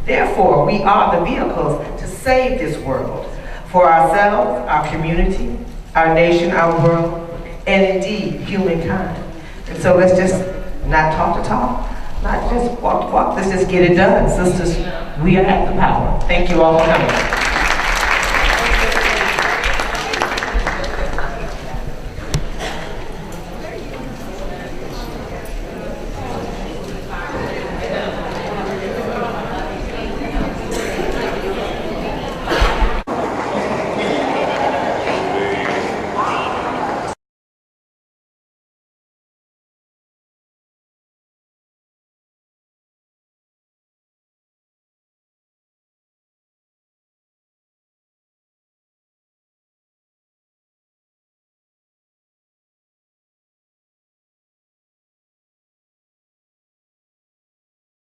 Therefore, we are the vehicles to save this world for ourselves, our community, our nation, our world, and indeed, humankind. And so let's just not talk the talk, not just walk the walk, let's just get it done. Sisters, we have the power. Thank you all for coming.